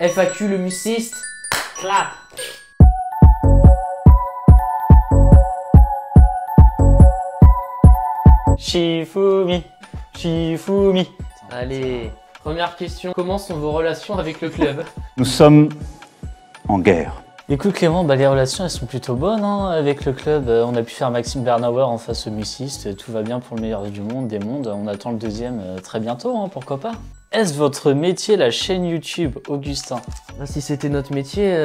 FAQ le musiste. Clap. Shifumi, Shifumi. Allez, première question. Comment sont vos relations avec le club? Nous sommes en guerre. Écoute Clément, bah, les relations elles sont plutôt bonnes hein, avec le club. On a pu faire Maxime Bernauer en face au Muciste. Tout va bien pour le meilleur du monde, des mondes. On attend le deuxième très bientôt, hein, pourquoi pas. Est-ce votre métier la chaîne YouTube, Augustin? Si c'était notre métier,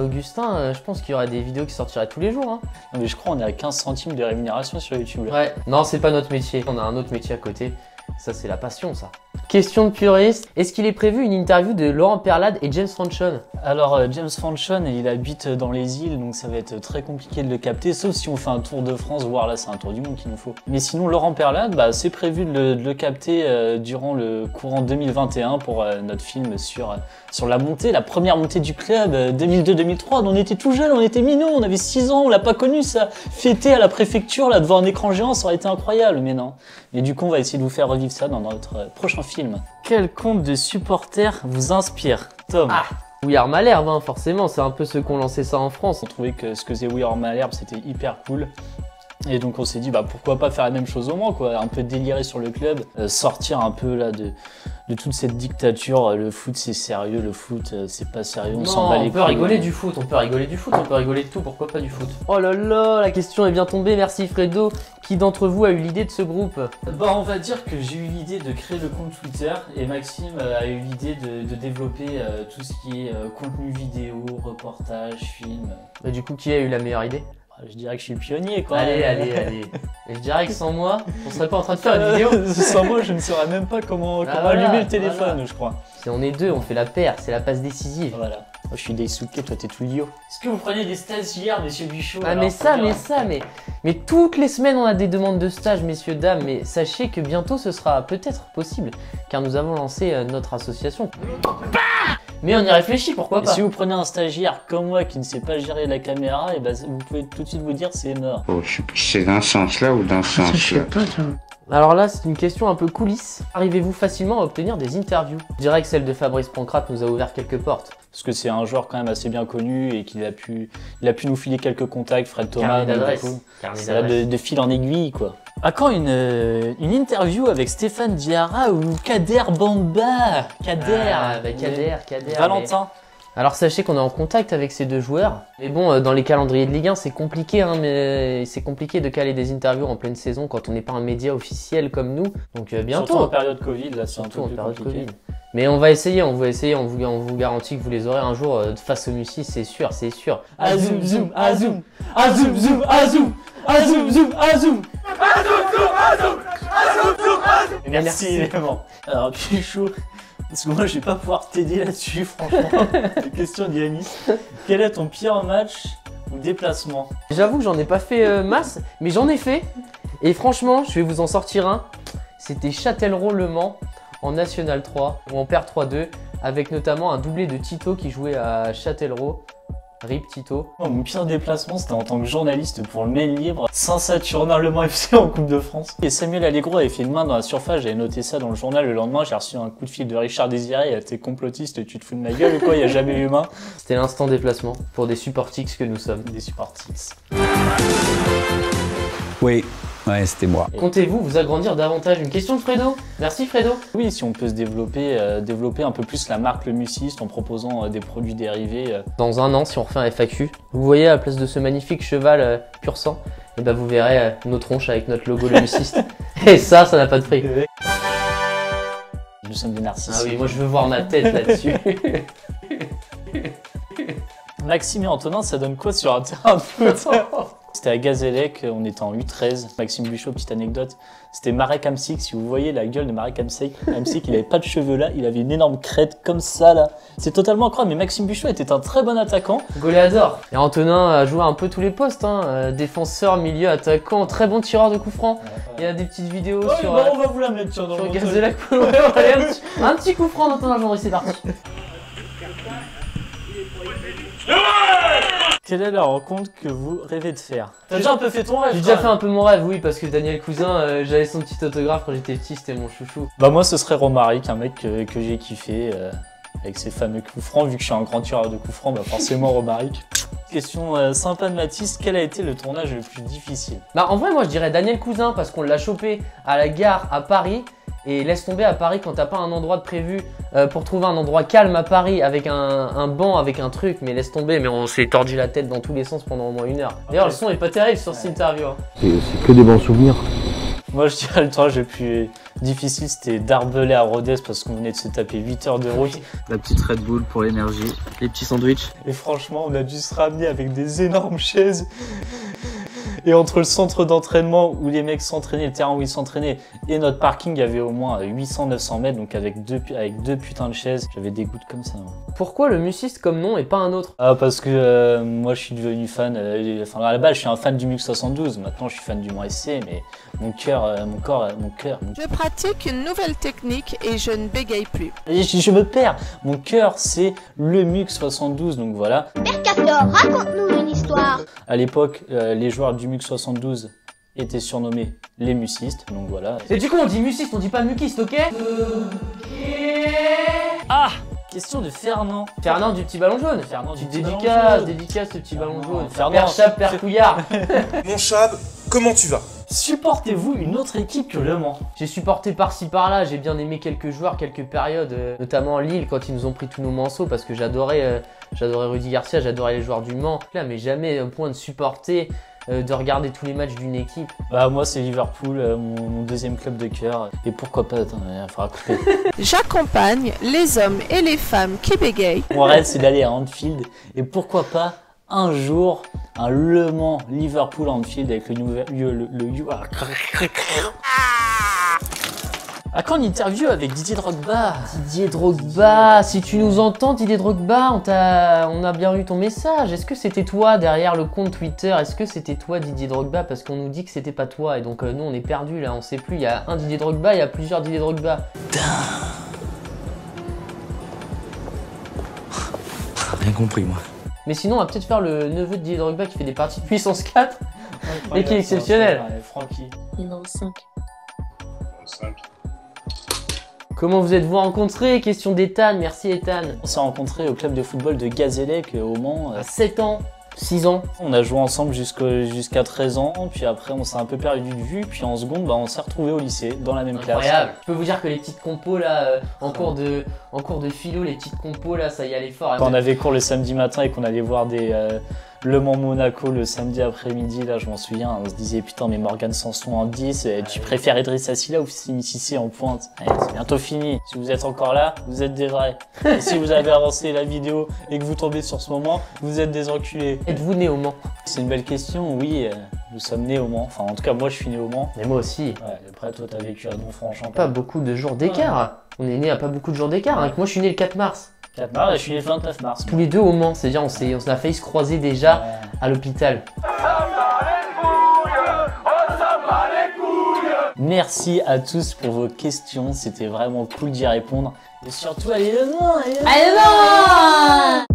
Augustin, je pense qu'il y aurait des vidéos qui sortiraient tous les jours. Hein. Non, mais je crois qu'on est à 15 centimes de rémunération sur YouTube. Ouais, non, c'est pas notre métier. On a un autre métier à côté. Ça, c'est la passion, ça. Question de puriste. Est-ce qu'il est prévu une interview de Laurent Perlade et James Franchon? Alors, James Franchon, il habite dans les îles, donc ça va être très compliqué de le capter, sauf si on fait un tour de France, voire là, c'est un tour du monde qu'il nous faut. Mais sinon, Laurent Perlade, bah, c'est prévu de le capter durant le courant 2021 pour notre film sur la montée, la première montée du club, 2002-2003. On était tout jeunes, on était minots, on avait 6 ans, on l'a pas connu, ça. Fêter à la préfecture, là, devant un écran géant, ça aurait été incroyable, mais non. Mais du coup, on va essayer de vous faire revivre ça dans notre prochain film. Quel compte de supporters vous inspire, Tom? We Are Malherbe, hein, forcément, c'est un peu ceux qui ont lancé ça en France. On trouvait que ce que faisait We Are Malherbe, c'était hyper cool. Et donc on s'est dit, bah pourquoi pas faire la même chose au Mans, quoi, un peu délirer sur le club, sortir un peu là de toute cette dictature. Le foot c'est sérieux, le foot c'est pas sérieux, on s'en bat les couilles. On peut rigoler du foot, on peut rigoler du foot, on peut rigoler de tout, pourquoi pas du foot? Oh là là, la question est bien tombée, merci Fredo. Qui d'entre vous a eu l'idée de ce groupe? Bah on va dire que j'ai eu l'idée de créer le compte Twitter et Maxime a eu l'idée de développer tout ce qui est contenu vidéo, reportage, film. Bah du coup, qui a eu la meilleure idée? Je dirais que je suis le pionnier quoi. Allez. Et je dirais que sans moi, on serait pas en train de faire une vidéo. Sans moi, je ne saurais même pas comment allumer le téléphone, je crois. Si on est deux, on fait la paire, c'est la passe décisive. Voilà. Moi, je suis Daisuke, toi t'es tout Lio. Est-ce que vous prenez des stagiaires, monsieur Bichot? Mais toutes les semaines on a des demandes de stage, messieurs, dames. Mais sachez que bientôt ce sera peut-être possible, car nous avons lancé notre association. Mais on y réfléchit, pourquoi pas. Et si vous prenez un stagiaire comme moi qui ne sait pas gérer la caméra, et ben vous pouvez tout de suite vous dire c'est mort. Oh, c'est dans ce sens-là ou dans ce sens-là? Alors là, c'est une question un peu coulisse. Arrivez-vous facilement à obtenir des interviews? Je dirais que celle de Fabrice Pancrate nous a ouvert quelques portes. Parce que c'est un joueur quand même assez bien connu et qu'il a pu nous filer quelques contacts, Fred Thomas. Carnet d'adresse. C'est de fil en aiguille quoi. À quand une interview avec Stéphane Diarra ou Kader Bamba? Kader. Valentin. Alors sachez qu'on est en contact avec ces deux joueurs. Mais bon, dans les calendriers de Ligue 1, c'est compliqué, hein, mais c'est compliqué de caler des interviews en pleine saison quand on n'est pas un média officiel comme nous. Donc bientôt. Surtout en période Covid, là, c'est un peu Surtout en plus période compliqué. Covid. Mais on va essayer, on vous garantit que vous les aurez un jour face au Muciste, c'est sûr. Azoum, zoom, azoum, azoum, zoom, azoum, azoum, zoom, azoum. Merci évidemment. Alors, Pichou, parce que moi je vais pas pouvoir t'aider là-dessus, franchement. Question d'Yanis. Quel est ton pire match ou déplacement? J'avoue que j'en ai pas fait masse, mais j'en ai fait. Et franchement, je vais vous en sortir un. C'était Châtellerault-Le Mans en National 3, où on perd 3-2, avec notamment un doublé de Tito qui jouait à Châtellerault. RIP Tito. Mon pire déplacement, c'était en tant que journaliste pour le Mail Libre, Saint-Saturnin-Le Mans FC en Coupe de France. Et Samuel Allegro avait fait une main dans la surface, j'avais noté ça dans le journal. Le lendemain, j'ai reçu un coup de fil de Richard Désiré. T'es complotiste, tu te fous de ma gueule ou quoi? Il n'y a jamais eu main. C'était l'instant déplacement pour des supportix que nous sommes. Des supportix. Oui, ouais, c'était moi. Comptez-vous vous agrandir davantage? Une question de Fredo. Merci Fredo. Oui, si on peut se développer un peu plus la marque Le Muciste en proposant des produits dérivés. Dans un an, si on refait un FAQ, vous voyez à la place de ce magnifique cheval pur sang, et ben vous verrez nos tronches avec notre logo Le Muciste. Et ça n'a pas de prix. Nous sommes des narcissiques. Ah oui, moi je veux voir ma tête là-dessus. Maxime et Antonin, ça donne quoi sur un terrain de foot? C'était à Gazélec, on était en 8-13. Maxime Bichot, petite anecdote, c'était Marek Hamsik. Si vous voyez la gueule de Marek Hamsik, il avait pas de cheveux là, il avait une énorme crête comme ça là. C'est totalement incroyable, mais Maxime Bichot était un très bon attaquant. Goléador. Et Antonin a joué un peu tous les postes, hein. Défenseur, milieu, attaquant, très bon tireur de coups francs. Il y a des petites vidéos sur... on va vous la mettre sur Gazélec. Un petit coup franc d'Antonin Gendry, c'est parti. Quelle est la rencontre que vous rêvez de faire? T'as déjà un peu fait ton rêve? J'ai déjà fait un peu mon rêve, oui, parce que Daniel Cousin, j'avais son petit autographe quand j'étais petit, c'était mon chouchou. Bah moi ce serait Romaric, un mec que j'ai kiffé. avec ses fameux coups francs. Vu que je suis un grand tireur de coups francs, bah forcément Romaric. Question sympa de Mathis, quel a été le tournage le plus difficile? Bah en vrai moi je dirais Daniel Cousin parce qu'on l'a chopé à la gare à Paris. Et laisse tomber à Paris quand t'as pas un endroit de prévu pour trouver un endroit calme à Paris avec un banc, avec un truc, mais laisse tomber, mais on s'est tordu la tête dans tous les sens pendant au moins 1 heure. D'ailleurs le son est pas terrible sur cette interview. Hein. C'est que des bons souvenirs. Moi je dirais le tournage le plus difficile c'était d'Arbelay à Rodez parce qu'on venait de se taper 8 heures de route. La petite Red Bull pour l'énergie, les petits sandwichs. Et franchement on a dû se ramener avec des énormes chaises. Et entre le centre d'entraînement où les mecs s'entraînaient, le terrain où ils s'entraînaient et notre parking, il y avait au moins 800-900 mètres, donc avec deux putains de chaises. J'avais des gouttes comme ça. Pourquoi le Muciste comme nom et pas un autre? Ah parce que moi je suis devenu fan, enfin à la base je suis un fan du MUX 72, maintenant je suis fan du Mans SC, mais mon cœur, mon corps. Je pratique une nouvelle technique et je ne bégaye plus. Je me perds, mon cœur c'est le MUX 72, donc voilà. Mercator, raconte-nous une histoire. À l'époque, les joueurs du MUX 72 étaient surnommés les mucistes, donc voilà. Et du coup on dit Muciste, on dit pas Muquiste, ok? Ah! Question de Fernand. Fernand du petit ballon jaune. Fernand du Tu petit ballon jaune. dédicace ce petit ballon jaune. Fernand. Père Chab, Père Couillard. Mon Chab, comment tu vas? Supportez-vous une autre équipe que Le Mans? J'ai supporté par-ci par-là, j'ai bien aimé quelques joueurs, quelques périodes, notamment Lille quand ils nous ont pris tous nos manceaux parce que j'adorais Rudy Garcia, j'adorais les joueurs du Mans. Là, mais jamais au point de supporter, de regarder tous les matchs d'une équipe. Bah moi c'est Liverpool, mon deuxième club de cœur. Et pourquoi pas, attends, il faudra couper. J'accompagne les hommes et les femmes qui bégayent. Mon rêve c'est d'aller à Anfield et pourquoi pas un jour un Le Mans Liverpool Anfield avec le nouvel à quand une interview avec Didier Drogba? Didier Drogba, si tu nous entends Didier Drogba, on a bien eu ton message. Est-ce que c'était toi derrière le compte Twitter? Est-ce que c'était toi Didier Drogba? Parce qu'on nous dit que c'était pas toi et donc nous on est perdu là, on sait plus. Il y a un Didier Drogba, il y a plusieurs Didier Drogba. Rien compris moi. Mais sinon on va peut-être faire le neveu de Didier Drogba qui fait des parties de puissance 4 et qui est exceptionnel. Francky. Numéro 5. Comment vous êtes-vous rencontrés? Question d'Ethan, merci Ethan. On s'est rencontrés au club de football de Gazélec au Mans. À 7 ans, 6 ans. On a joué ensemble jusqu'à 13 ans, puis après on s'est un peu perdu de vue, puis en seconde bah, on s'est retrouvés au lycée, dans la même classe. Incroyable. Je peux vous dire que les petites compos là, en cours de philo, les petites compos là, ça y allait fort. Quand on avait cours le samedi matin et qu'on allait voir Le Mans Monaco le samedi après-midi, là je m'en souviens, on se disait putain mais Morgan Sanson en 10, tu préfères Idriss Assila ou Simi Cissé en pointe? Allez, c'est bientôt fini, si vous êtes encore là, vous êtes des vrais. Et si vous avez avancé la vidéo et que vous tombez sur ce moment, vous êtes des enculés. Êtes-vous né au Mans? C'est une belle question, oui, nous sommes nés au Mans, enfin en tout cas moi je suis né au Mans. Mais moi aussi. Ouais, après toi t'as vécu à Donfranc-Champagne. Pas beaucoup de jours d'écart. On est né à pas beaucoup de jours d'écart. Hein. Moi je suis né le 4 mars. 4 mars et je suis né le 29 mars. Tous les deux au Mans, c'est-à-dire on a failli se croiser déjà à l'hôpital. Merci à tous pour vos questions, c'était vraiment cool d'y répondre. Et surtout, allez le Mans, allez le Mans. Allez, non!